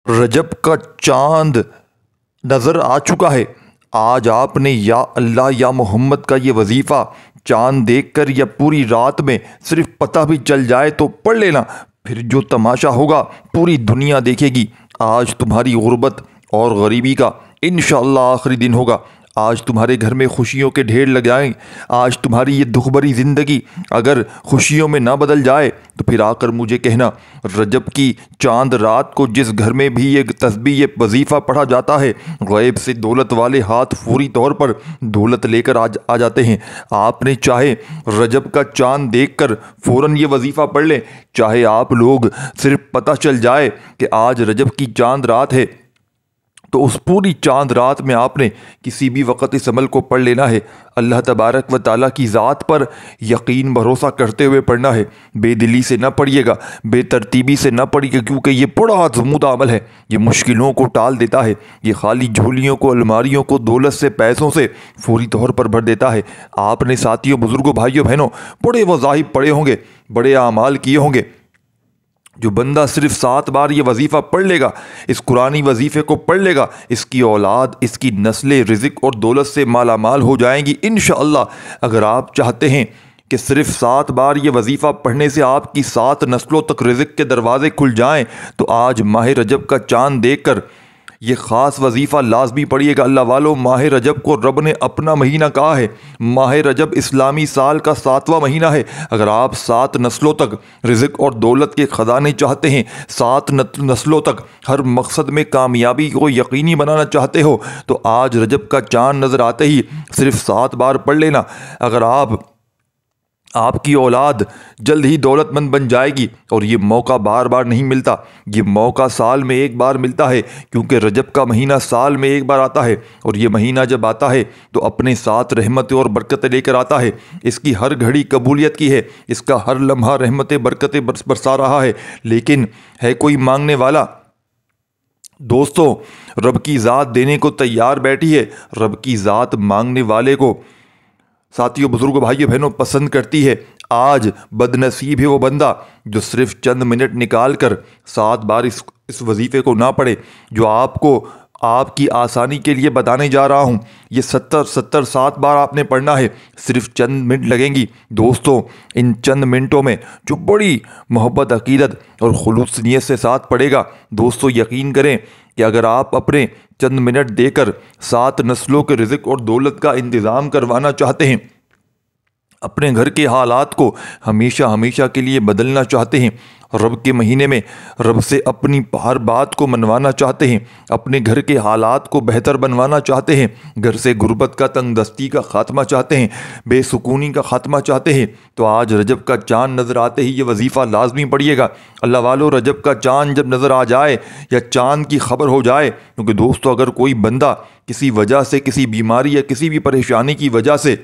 رجب کا چاند نظر آ چکا ہے۔ آج آپ نے یا اللہ یا محمد کا یہ وظیفہ چاند دیکھ کر یا پوری رات میں صرف پتہ بھی چل جائے تو پڑھ لینا، پھر جو تماشا ہوگا پوری دنیا دیکھے گی۔ آج تمہاری غربت اور غریبی کا انشاءاللہ آخری دن ہوگا۔ آج تمہارے گھر میں خوشیوں کے ڈھیر لگ جائیں۔ آج تمہاری یہ دکھ بھری زندگی اگر خوشیوں میں نہ بدل جائے تو پھر آ کر مجھے کہنا۔ رجب کی چاند رات کو جس گھر میں بھی یہ تسبیح یہ وظیفہ پڑھا جاتا ہے، غیب سے دولت والے ہاتھ فوری طور پر دولت لے کر آ جاتے ہیں۔ آپ نے چاہے رجب کا چاند دیکھ کر فوراً یہ وظیفہ پڑھ لیں، چاہے آپ لوگ صرف پتہ چل جائے کہ آج رجب کی چاند رات ہے تو اس پوری چاند رات میں آپ نے کسی بھی وقت اس عمل کو پڑھ لینا ہے۔ اللہ تبارک و تعالیٰ کی ذات پر یقین بھروسہ کرتے ہوئے پڑھنا ہے۔ بے دلی سے نہ پڑھیے گا، بے ترتیبی سے نہ پڑھیے گا، کیونکہ یہ بڑا آزمودہ عمل ہے۔ یہ مشکلوں کو ٹال دیتا ہے، یہ خالی جھولیوں کو، الماریوں کو دولت سے، پیسوں سے فوری طور پر بھر دیتا ہے۔ آپ نے ساتھیوں، بزرگوں، بھائیوں، بہنوں بڑے وظائف پڑھے ہوں گے، بڑے اعمال کیے ہوں گے۔ جو بندہ صرف 7 بار یہ وظیفہ پڑھ لے گا، اس قرآنی وظیفے کو پڑھ لے گا، اس کی اولاد، اس کی نسلیں رزق اور دولت سے مالا مال ہو جائیں گی انشاءاللہ۔ اگر آپ چاہتے ہیں کہ صرف 7 بار یہ وظیفہ پڑھنے سے آپ کی 7 نسلوں تک رزق کے دروازے کھل جائیں تو آج ماہ رجب کا چاند دیکھ کر یہ خاص وظیفہ لازمی پڑھیے گا۔ اللہ والو، ماہ رجب کو رب نے اپنا مہینہ کہا ہے۔ ماہ رجب اسلامی سال کا 7واں مہینہ ہے۔ اگر آپ 7 نسلوں تک رزق اور دولت کے خزانے چاہتے ہیں، 7 نسلوں تک ہر مقصد میں کامیابی کو یقینی بنانا چاہتے ہو تو آج رجب کا چاند نظر آتے ہی صرف 7 بار پڑھ لینا۔ اگر آپ کی اولاد جلد ہی دولت مند بن جائے گی، اور یہ موقع بار بار نہیں ملتا، یہ موقع سال میں ایک بار ملتا ہے، کیونکہ رجب کا مہینہ سال میں ایک بار آتا ہے، اور یہ مہینہ جب آتا ہے تو اپنے ساتھ رحمتیں اور برکتیں لے کر آتا ہے۔ اس کی ہر گھڑی قبولیت کی ہے، اس کا ہر لمحہ رحمتیں برکتیں برسا رہا ہے، لیکن ہے کوئی مانگنے والا؟ دوستو، رب کی ذات دینے کو تیار بیٹھی ہے، رب کی ذات مانگنے والے کو ساتھیوں، بزرگوں، بھائیوں، بہنوں پسند کرتی ہے۔ آج بد نصیب ہے وہ بندہ جو صرف چند منٹ نکال کر 7 بار اس وظیفے کو نہ پڑھے جو آپ کی آسانی کے لیے بتانے جا رہا ہوں۔ یہ 7 بار آپ نے پڑھنا ہے، صرف چند منٹ لگیں گی۔ دوستوں، ان چند منٹوں میں جو بڑی محبت، عقیدت اور خلوص نیت سے ساتھ پڑھے گا، دوستوں یقین کریں کہ اگر آپ اپنے چند منٹ دے کر 7 نسلوں کے رزق اور دولت کا انتظام کروانا چاہتے ہیں، اپنے گھر کے حالات کو ہمیشہ ہمیشہ کے لیے بدلنا چاہتے ہیں، رب کے مہینے میں رب سے اپنی ہر بات کو منوانا چاہتے ہیں، اپنے گھر کے حالات کو بہتر بنوانا چاہتے ہیں، گھر سے غربت کا، تنگ دستی کا خاتمہ چاہتے ہیں، بے سکونی کا خاتمہ چاہتے ہیں، تو آج رجب کا چاند نظر آتے ہی یہ وظیفہ لازمی پڑھیے گا۔ اللہ والو، رجب کا چاند جب نظر آ جائے یا چاند کی خبر ہو جائے، کیونکہ دوستو اگر کوئی بندہ کسی وجہ سے، کسی بیماری یا کسی بھی پریشانی کی وجہ سے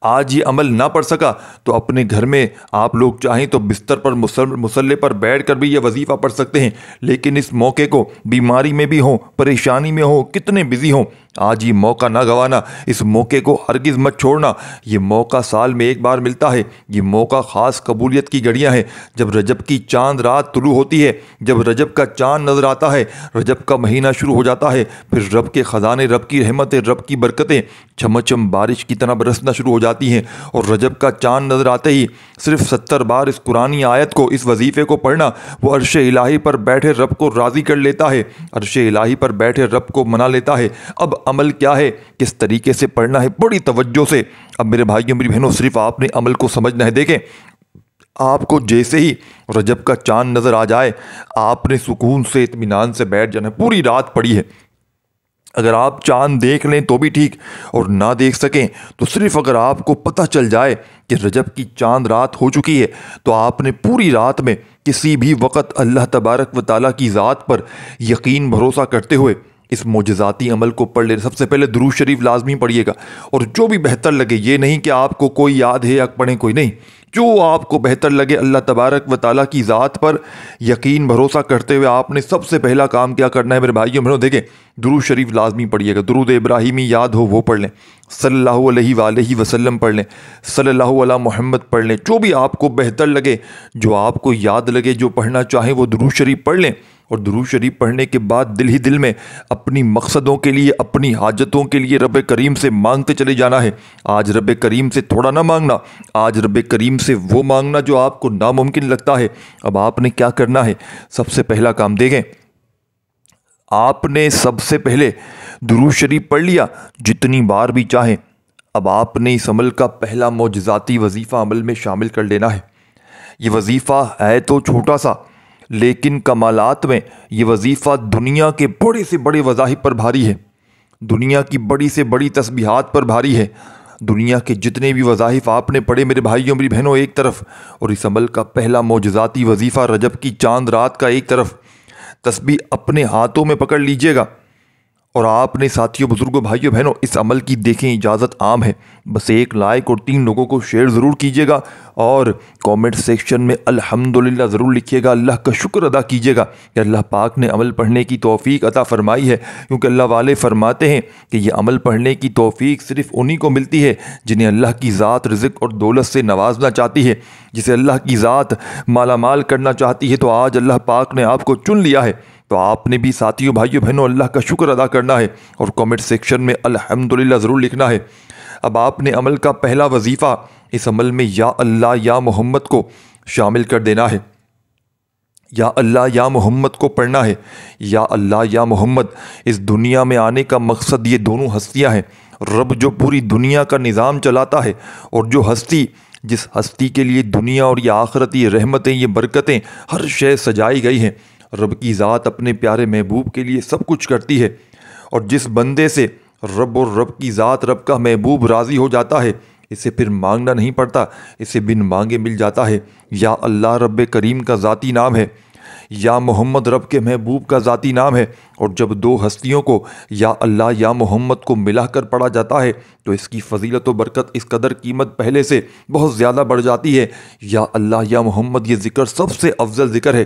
آج یہ عمل نہ پڑھ سکا تو اپنے گھر میں آپ لوگ چاہیں تو بستر پر، مصلے پر بیٹھ کر بھی یہ وظیفہ پڑھ سکتے ہیں، لیکن اس موقع کو بیماری میں بھی ہوں، پریشانی میں ہوں، کتنے بزی ہوں، آج یہ موقع نہ گوانا، اس موقع کو ہرگز مت چھوڑنا۔ یہ موقع سال میں ایک بار ملتا ہے، یہ موقع خاص قبولیت کی گھڑیاں ہیں۔ جب رجب کی چاند رات طلوع ہوتی ہے، جب رجب کا چاند نظر آتا ہے، رجب کا مہینہ شروع ہو جاتا ہے، پھر رب کے خزانے، رب کی رحمتیں، رب کی برکتیں چھمچم بارش کی طرح برسنا شروع ہو جاتی ہیں، اور رجب کا چاند نظر آتے ہی صرف 70 بار اس قرآنی آیت کو، اس وظیفے کو پڑھنا، وہ عرش الہی پر بیٹھے رب کو راضی کر لیتا ہے، عرش الہی پر بیٹھے رب کو منا لیتا ہے۔ اب عمل کیا ہے، کس طریقے سے پڑھنا ہے، بڑی توجہ سے اب میرے بھائیوں، میری بہنوں، صرف آپ نے عمل کو سمجھنا ہے۔ دیکھیں، آپ کو جیسے ہی رجب کا چاند نظر آ جائے، آپ نے سکون سے، اطمینان سے بیٹھ جانا ہے۔ پوری رات پڑھی ہے، اگر آپ چاند دیکھ لیں تو بھی ٹھیک، اور نہ دیکھ سکیں تو صرف اگر آپ کو پتہ چل جائے کہ رجب کی چاند رات ہو چکی ہے تو آپ نے پوری رات میں کسی بھی وقت اللہ تبارک و تعالیٰ کی ذات پر یقین بھروسہ کرتے ہوئے اس معجزاتی عمل کو پڑھ لیں۔ سب سے پہلے درود شریف لازمی پڑھیے گا، اور جو بھی بہتر لگے، یہ نہیں کہ آپ کو کوئی یاد ہے یا پڑھیں کوئی نہیں، جو آپ کو بہتر لگے، اللہ تبارک و تعالیٰ کی ذات پر یقین بھروسہ کرتے ہوئے آپ نے سب سے پہلا کام کیا کرنا ہے میرے بھائیوں بہنوں؟ دیکھیں، درود شریف لازمی پڑھیے گا۔ درود ابراہیمی یاد ہو وہ پڑھ لیں، صلی اللہ علیہ وآلہ وسلم پڑھ لیں، صلی اللہ علی محمد پڑھ لیں، جو بھی آپ کو بہتر لگے، جو آپ کو یاد لگے، جو پڑھنا چاہیں وہ درود شریف پڑھ لیں۔ اور درود شریف پڑھنے کے بعد دل ہی دل میں اپنی مقصدوں کے لیے، اپنی حاجتوں کے لیے رب کریم سے مانگتے چلے جانا ہے۔ آج رب کریم سے تھوڑا نہ مانگنا، آج رب کریم سے وہ مانگنا جو آپ کو ناممکن لگتا ہے۔ اب آپ نے کیا کرنا ہے؟ سب سے پہلا کام دیکھیں، آپ نے سب سے پہلے درود شریف پڑھ لیا جتنی بار بھی چاہیں۔ اب آپ نے اس عمل کا پہلا معجزاتی وظیفہ عمل میں شامل کر لینا ہے۔ یہ وظیفہ ہے تو چھوٹا سا، لیکن کمالات میں یہ وظیفہ دنیا کے بڑے سے بڑے وظائف پر بھاری ہے، دنیا کی بڑی سے بڑی تسبیحات پر بھاری ہے۔ دنیا کے جتنے بھی وظائف آپ نے پڑھے میرے بھائیوں میری بہنوں ایک طرف، اور اس عمل کا پہلا معجزاتی وظیفہ رجب کی چاند رات کا ایک طرف۔ تسبیح اپنے ہاتھوں میں پکڑ لیجئے گا، اور آپ نے ساتھیوں بزرگوں بھائیوں بہنوں اس عمل کی دیکھیں اجازت عام ہے، بس ایک لائک اور 3 لوگوں کو شیئر ضرور کیجیے گا، اور کومنٹ سیکشن میں الحمدللہ ضرور لکھیے گا۔ اللہ کا شکر ادا کیجیے گا کہ اللہ پاک نے عمل پڑھنے کی توفیق عطا فرمائی ہے، کیونکہ اللہ والے فرماتے ہیں کہ یہ عمل پڑھنے کی توفیق صرف انہی کو ملتی ہے جنہیں اللہ کی ذات رزق اور دولت سے نوازنا چاہتی ہے، جسے اللہ کی ذات مالا مال کرنا چاہتی ہے۔ تو آج اللہ پاک نے آپ کو چن لیا ہے، تو آپ نے بھی ساتھیوں بھائیوں بہنوں اللہ کا شکر ادا کرنا ہے اور کومنٹ سیکشن میں الحمدللہ ضرور لکھنا ہے۔ اب آپ نے عمل کا پہلا وظیفہ اس عمل میں یا اللہ یا محمد کو شامل کر دینا ہے۔ یا اللہ یا محمد کو پڑھنا ہے۔ یا اللہ یا محمد، اس دنیا میں آنے کا مقصد یہ دونوں ہستیاں ہیں، رب جو پوری دنیا کا نظام چلاتا ہے، اور جو ہستی جس ہستی کے لیے دنیا اور یہ آخرت، یہ رحمتیں، یہ برکتیں، ہر شے سجائی گئی ہیں۔ رب کی ذات اپنے پیارے محبوب کے لیے سب کچھ کرتی ہے، اور جس بندے سے رب اور رب کی ذات رب کا محبوب راضی ہو جاتا ہے، اسے پھر مانگنا نہیں پڑتا، اسے بن مانگے مل جاتا ہے۔ یا اللہ رب کریم کا ذاتی نام ہے، یا محمد رب کے محبوب کا ذاتی نام ہے، اور جب دو ہستیوں کو یا اللہ یا محمد کو ملا کر پڑھا جاتا ہے تو اس کی فضیلت و برکت، اس قدر قیمت پہلے سے بہت زیادہ بڑھ جاتی ہے۔ یا اللہ یا محمد یہ ذکر سب سے افضل ذکر ہے،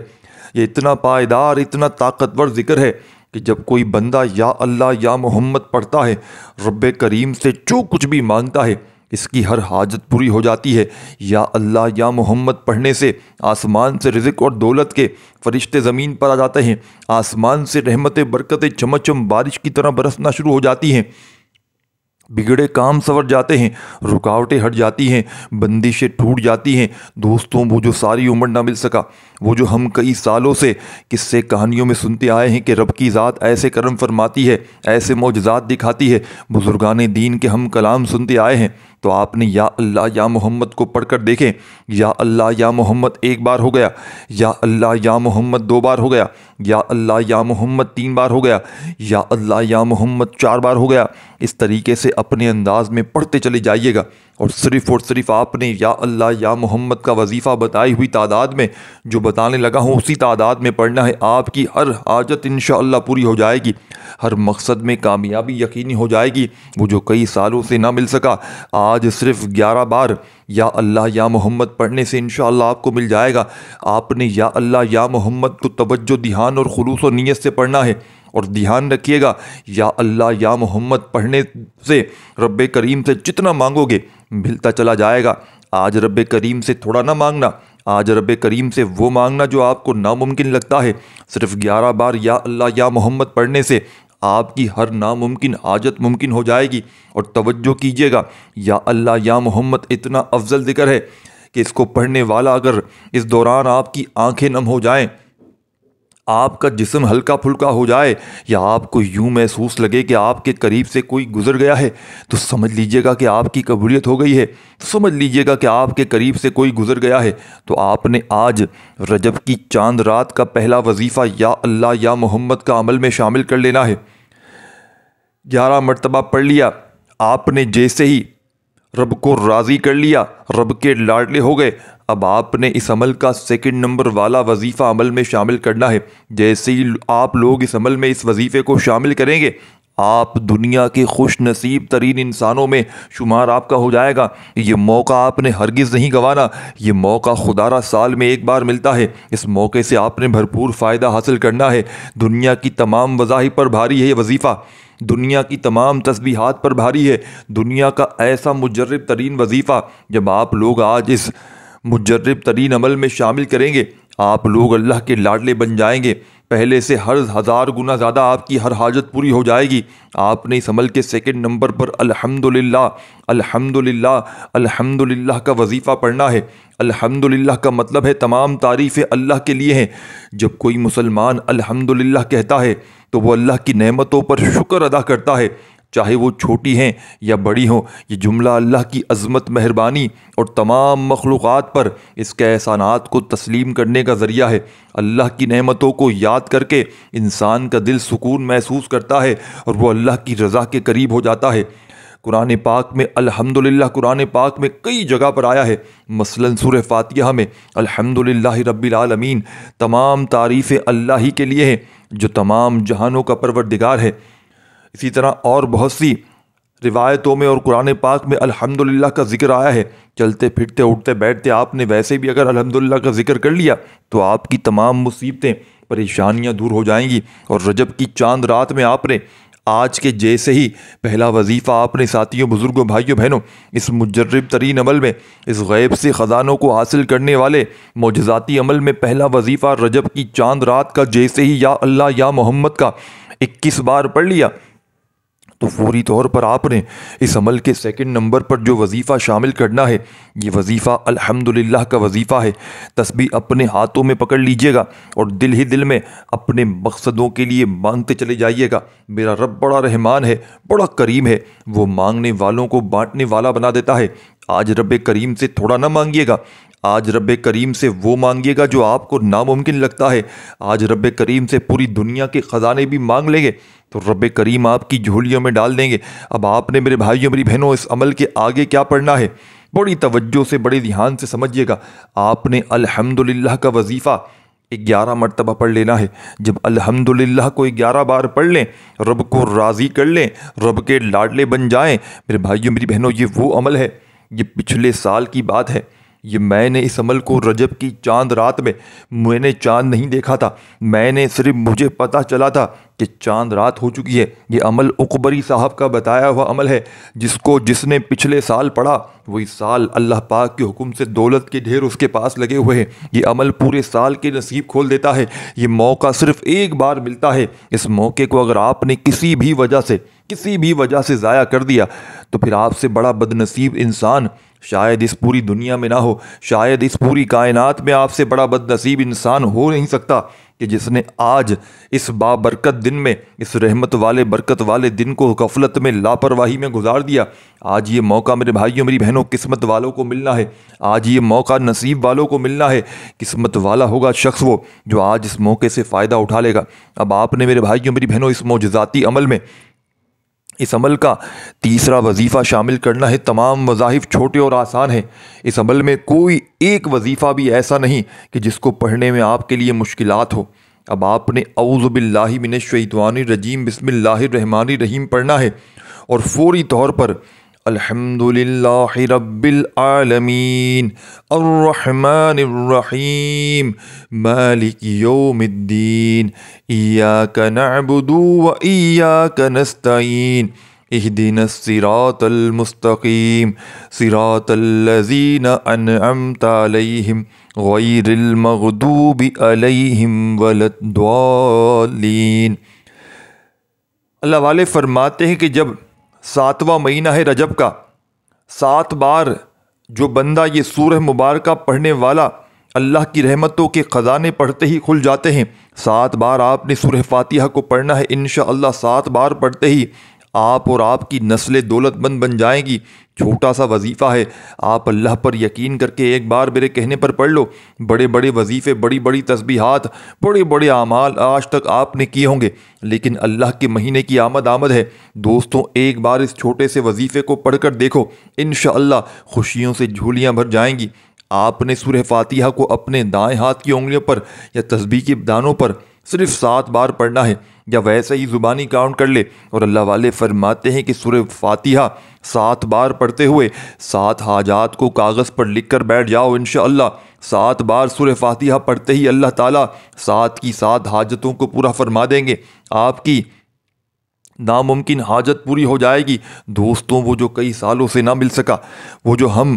یہ اتنا پائیدار، اتنا طاقتور ذکر ہے کہ جب کوئی بندہ یا اللہ یا محمد پڑھتا ہے، رب کریم سے جو کچھ بھی مانگتا ہے اس کی ہر حاجت پوری ہو جاتی ہے۔ یا اللہ یا محمد پڑھنے سے آسمان سے رزق اور دولت کے فرشتے زمین پر آ جاتے ہیں، آسمان سے رحمت برکتیں چمچم بارش کی طرح برسنا شروع ہو جاتی ہیں، بگڑے کام سنور جاتے ہیں، رکاوٹیں ہٹ جاتی ہیں، بندشیں ٹوٹ جاتی ہیں۔ دوستوں، وہ جو ساری عمر نہ مل سکا، وہ جو ہم کئی سالوں سے قصے کہانیوں میں سنتے آئے ہیں کہ رب کی ذات ایسے کرم فرماتی ہے، ایسے معجزات دکھاتی ہے، بزرگان دین کے ہم کلام سنتے آئے ہیں، تو آپ نے یا اللہ یا محمد کو پڑھ کر دیکھیں۔ یا اللہ یا محمد 1 بار ہو گیا، یا اللہ یا محمد 2 بار ہو گیا، یا اللہ یا محمد 3 بار ہو گیا، یا اللہ یا محمد 4 بار ہو گیا۔ اس طریقے سے اپنے انداز میں پڑھتے چلے جائیے گا، اور صرف آپ نے یا اللہ یا محمد کا وظیفہ بتائی ہوئی تعداد میں جو بتانے لگا ہوں اسی تعداد میں پڑھنا ہے۔ آپ کی ہر حاجت انشاءاللہ پوری ہو جائے گی، ہر مقصد میں کامیابی یقینی ہو جائے گی، وہ جو کئی سالوں سے نہ مل سکا آج صرف 11 بار یا اللہ یا محمد پڑھنے سے انشاءاللہ آپ کو مل جائے گا۔ آپ نے یا اللہ یا محمد کو توجہ، دھیان اور خلوص و نیت سے پڑھنا ہے، اور دھیان رکھیے گا یا اللہ یا محمد پڑھنے سے رب کریم سے جتنا مانگو گے ملتا چلا جائے گا۔ آج رب کریم سے تھوڑا نہ مانگنا، آج رب کریم سے وہ مانگنا جو آپ کو ناممکن لگتا ہے۔ صرف 11 بار یا اللہ یا محمد پڑھنے سے آپ کی ہر ناممکن حاجت ممکن ہو جائے گی۔ اور توجہ کیجیے گا، یا اللہ یا محمد اتنا افضل ذکر ہے کہ اس کو پڑھنے والا اگر اس دوران آپ کی آنکھیں نم ہو جائیں، آپ کا جسم ہلکا پھلکا ہو جائے، یا آپ کو یوں محسوس لگے کہ آپ کے قریب سے کوئی گزر گیا ہے، تو سمجھ لیجئے گا کہ آپ کی قبولیت ہو گئی ہے، سمجھ لیجئے گا کہ آپ کے قریب سے کوئی گزر گیا ہے۔ تو آپ نے آج رجب کی چاند رات کا پہلا وظیفہ یا اللہ یا محمد کا عمل میں شامل کر لینا ہے۔ 11 مرتبہ پڑھ لیا، آپ نے جیسے ہی رب کو راضی کر لیا، رب کے لاڈلے ہو گئے۔ اب آپ نے اس عمل کا 2 نمبر والا وظیفہ عمل میں شامل کرنا ہے۔ جیسے ہی آپ لوگ اس عمل میں اس وظیفے کو شامل کریں گے، آپ دنیا کے خوش نصیب ترین انسانوں میں شمار آپ کا ہو جائے گا۔ یہ موقع آپ نے ہرگز نہیں گنوانا، یہ موقع خدا را سال میں 1 بار ملتا ہے۔ اس موقع سے آپ نے بھرپور فائدہ حاصل کرنا ہے۔ دنیا کی تمام وظائف پر بھاری ہے یہ وظیفہ، دنیا کی تمام تسبیحات پر بھاری ہے، دنیا کا ایسا مجرب ترین وظیفہ۔ جب آپ لوگ آج اس مجرب ترین عمل میں شامل کریں گے، آپ لوگ اللہ کے لاڈلے بن جائیں گے۔ پہلے سے ہر 1000 گنا زیادہ آپ کی ہر حاجت پوری ہو جائے گی۔ آپ نے اس عمل کے سیکنڈ نمبر پر الحمدللہ الحمدللہ الحمدللہ کا وظیفہ پڑھنا ہے۔ الحمدللہ کا مطلب ہے تمام تعریفیں اللہ کے لیے ہیں۔ جب کوئی مسلمان الحمدللہ کہتا ہے تو وہ اللہ کی نعمتوں پر شکر ادا کرتا ہے، چاہے وہ چھوٹی ہیں یا بڑی ہوں۔ یہ جملہ اللہ کی عظمت، مہربانی اور تمام مخلوقات پر اس کے احسانات کو تسلیم کرنے کا ذریعہ ہے۔ اللہ کی نعمتوں کو یاد کر کے انسان کا دل سکون محسوس کرتا ہے اور وہ اللہ کی رضا کے قریب ہو جاتا ہے۔ قرآن پاک میں الحمدللہ قرآن پاک میں کئی جگہ پر آیا ہے، مثلا سورہ فاتحہ میں الحمدللہ رب العالمین، تمام تعریفیں اللہ ہی کے لیے ہیں جو تمام جہانوں کا پروردگار ہے۔ اسی طرح اور بہت سی روایتوں میں اور قرآن پاک میں الحمدللہ کا ذکر آیا ہے۔ چلتے پھرتے اٹھتے بیٹھتے آپ نے ویسے بھی اگر الحمدللہ کا ذکر کر لیا تو آپ کی تمام مصیبتیں، پریشانیاں دور ہو جائیں گی۔ اور رجب کی چاند رات میں آپ نے آج کے جیسے ہی پہلا وظیفہ آپ نے ساتھیوں، بزرگوں، بھائیوں، بہنوں، اس مجرب ترین عمل میں، اس غیب سے خزانوں کو حاصل کرنے والے معجزاتی عمل میں پہلا وظیفہ رجب کی چاند رات کا جیسے ہی یا اللہ یا محمد کا 21 بار پڑھ لیا تو فوری طور پر آپ نے اس عمل کے سیکنڈ نمبر پر جو وظیفہ شامل کرنا ہے، یہ وظیفہ الحمدللہ کا وظیفہ ہے۔ تسبیح اپنے ہاتھوں میں پکڑ لیجئے گا اور دل ہی دل میں اپنے مقصدوں کے لیے مانگتے چلے جائیے گا۔ میرا رب بڑا رحمان ہے، بڑا کریم ہے، وہ مانگنے والوں کو بانٹنے والا بنا دیتا ہے۔ آج رب کریم سے تھوڑا نہ مانگیے گا، آج رب کریم سے وہ مانگیے گا جو آپ کو ناممکن لگتا ہے۔ آج رب کریم سے پوری دنیا کے خزانے بھی مانگ لیں گے تو رب کریم آپ کی جھولیوں میں ڈال دیں گے۔ اب آپ نے میرے بھائیوں، میری بہنوں، اس عمل کے آگے کیا پڑھنا ہے، بڑی توجہ سے، بڑے دھیان سے سمجھیے گا۔ آپ نے الحمدللہ کا وظیفہ 11 مرتبہ پڑھ لینا ہے۔ جب الحمدللہ کو 11 بار پڑھ لیں، رب کو راضی کر لیں، رب کے لاڈلے بن جائیں۔ میرے بھائیوں، میری بہنوں، یہ وہ عمل ہے، یہ پچھلے سال کی بات ہے۔ یہ میں نے اس عمل کو رجب کی چاند رات میں نے چاند نہیں دیکھا تھا، میں نے صرف مجھے پتہ چلا تھا کہ چاند رات ہو چکی ہے۔ یہ عمل اقبری صاحب کا بتایا ہوا عمل ہے، جس نے پچھلے سال پڑھا وہ اس سال اللہ پاک کے حکم سے دولت کے ڈھیر اس کے پاس لگے ہوئے ہیں۔ یہ عمل پورے سال کے نصیب کھول دیتا ہے۔ یہ موقع صرف ایک بار ملتا ہے۔ اس موقع کو اگر آپ نے کسی بھی وجہ سے ضائع کر دیا تو پھر آپ سے بڑا بد نصیب انسان شاید اس پوری دنیا میں نہ ہو، شاید اس پوری کائنات میں آپ سے بڑا بد نصیب انسان ہو نہیں سکتا کہ جس نے آج اس بابرکت دن میں، اس رحمت والے برکت والے دن کو غفلت میں، لاپرواہی میں گزار دیا۔ آج یہ موقع میرے بھائیوں، میری بہنوں، قسمت والوں کو ملنا ہے۔ آج یہ موقع نصیب والوں کو ملنا ہے۔ قسمت والا ہوگا شخص وہ جو آج اس موقع سے فائدہ اٹھا لے گا۔ اب آپ نے میرے بھائیوں، میری بہنوں، اس معجزاتی عمل میں، اس عمل کا تیسرا وظیفہ شامل کرنا ہے۔ تمام وظائف چھوٹے اور آسان ہیں۔ اس عمل میں کوئی ایک وظیفہ بھی ایسا نہیں کہ جس کو پڑھنے میں آپ کے لیے مشکلات ہو۔ اب آپ نے اعوذ باللہ من الشیطان الرجیم بسم اللہ الرحمن الرحیم پڑھنا ہے اور فوری طور پر الحمدللہ رب العالمین الرحمن الرحیم مالک یوم الدین ایاک نعبد و ایاک نستعین اہدنا الصراط المستقیم صراط الذین انعمت علیہم غیر المغضوب علیہم ولا الضالین۔ اللہ والے فرماتے ہیں کہ جب 7واں مہینہ ہے رجب کا، 7 بار جو بندہ یہ سورہ مبارکہ پڑھنے والا، اللہ کی رحمتوں کے خزانے پڑھتے ہی کھل جاتے ہیں۔ 7 بار آپ نے سورہ فاتحہ کو پڑھنا ہے۔ انشاءاللہ 7 بار پڑھتے ہی آپ اور آپ کی نسلیں دولت مند بن جائیں گی۔ چھوٹا سا وظیفہ ہے، آپ اللہ پر یقین کر کے ایک بار میرے کہنے پر پڑھ لو۔ بڑے بڑے وظیفے، بڑی بڑی تسبیحات، بڑے بڑے اعمال آج تک آپ نے کیے ہوں گے، لیکن اللہ کے مہینے کی آمد ہے۔ دوستوں، ایک بار اس چھوٹے سے وظیفے کو پڑھ کر دیکھو، انشاءاللہ خوشیوں سے جھولیاں بھر جائیں گی۔ آپ نے سورہ فاتحہ کو اپنے دائیں ہاتھ کی انگلیوں پر یا تسبیح کے دانوں پر صرف 7 بار پڑھنا ہے، یا ویسے ہی زبانی کاؤنٹ کر لے۔ اور اللہ والے فرماتے ہیں کہ سورہ فاتحہ 7 بار پڑھتے ہوئے 7 حاجات کو کاغذ پر لکھ کر بیٹھ جاؤ۔ انشاءاللہ 7 بار سورہ فاتحہ پڑھتے ہی اللہ تعالیٰ 7 کی 7 حاجتوں کو پورا فرما دیں گے۔ آپ کی ناممکن حاجت پوری ہو جائے گی۔ دوستوں، وہ جو کئی سالوں سے نہ مل سکا، وہ جو ہم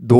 2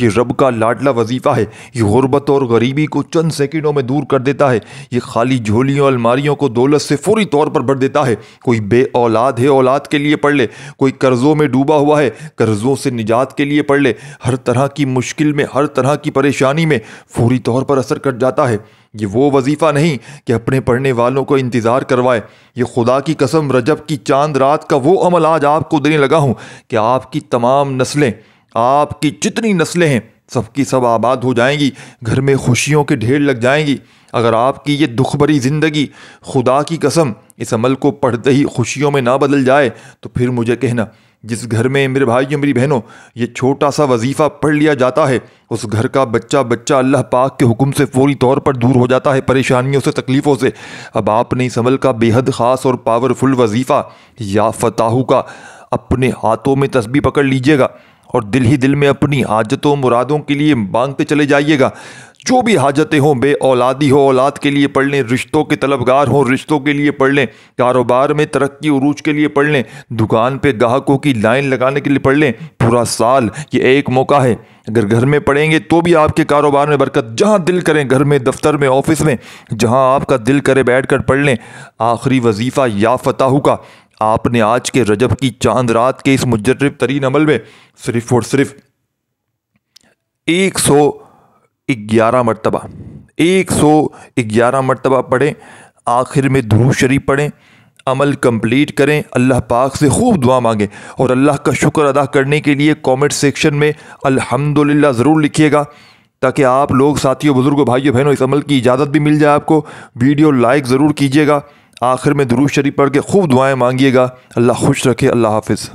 یہ رب کا لاڈلا وظیفہ ہے۔ یہ غربت اور غریبی کو چند سیکنڈوں میں دور کر دیتا ہے۔ یہ خالی جھولیوں الماریوں کو دولت سے فوری طور پر بھر دیتا ہے۔ کوئی بے اولاد ہے، اولاد کے لیے پڑھ لے۔ کوئی قرضوں میں ڈوبا ہوا ہے، قرضوں سے نجات کے لیے پڑھ لے۔ ہر طرح کی مشکل میں، ہر طرح کی پریشانی میں فوری طور پر اثر کر جاتا ہے۔ یہ وہ وظیفہ نہیں کہ اپنے پڑھنے والوں کو انتظار کروائے۔ یہ خدا کی قسم رجب کی چاند رات کا وہ عمل آج آپ کو دینے لگا ہوں کہ آپ کی تمام نسلیں، آپ کی جتنی نسلیں ہیں، سب کی سب آباد ہو جائیں گی، گھر میں خوشیوں کے ڈھیر لگ جائیں گی۔ اگر آپ کی یہ دکھ بھری زندگی خدا کی قسم اس عمل کو پڑھتے ہی خوشیوں میں نہ بدل جائے تو پھر مجھے کہنا۔ جس گھر میں میرے بھائیوں میری بہنوں یہ چھوٹا سا وظیفہ پڑھ لیا جاتا ہے، اس گھر کا بچہ اللہ پاک کے حکم سے فوری طور پر دور ہو جاتا ہے، پریشانیوں سے، تکلیفوں سے۔ اب آپ نے اس عمل کا بے حد خاص اور پاورفل وظیفہ یا فتاحو کا اپنے ہاتھوں میں تسبیح پکڑ لیجئے گا اور دل ہی دل میں اپنی حاجتوں مرادوں کے لیے مانگتے چلے جائیے گا۔ جو بھی حاجتیں ہوں، بے اولادی ہو اولاد کے لیے پڑھ لیں، رشتوں کے طلبگار ہوں رشتوں کے لیے پڑھ لیں، کاروبار میں ترقی عروج کے لیے پڑھ لیں، دکان پہ گاہکوں کی لائن لگانے کے لیے پڑھ لیں۔ پورا سال یہ ایک موقع ہے، اگر گھر میں پڑھیں گے تو بھی آپ کے کاروبار میں برکت۔ جہاں دل کریں، گھر میں، دفتر میں، آفس میں، جہاں آپ کا دل کرے بیٹھ کر پڑھ لیں۔ آخری وظیفہ یا فتاحو کا آپ نے آج کے رجب کی چاند رات کے اس مجرب ترین عمل میں صرف اور صرف 111 مرتبہ 111 مرتبہ پڑھیں۔ آخر میں درود شریف پڑھیں، عمل کمپلیٹ کریں، اللہ پاک سے خوب دعا مانگیں اور اللہ کا شکر ادا کرنے کے لیے کامنٹ سیکشن میں الحمدللہ ضرور لکھیے گا، تاکہ آپ لوگ ساتھیوں، بزرگوں، بھائیوں، بہنوں اس عمل کی اجازت بھی مل جائے آپ کو۔ ویڈیو لائک ضرور کیجیے گا، آخر میں درود شریف پڑھ کے خوب دعائیں مانگیے گا۔ اللہ خوش رکھے، اللہ حافظ۔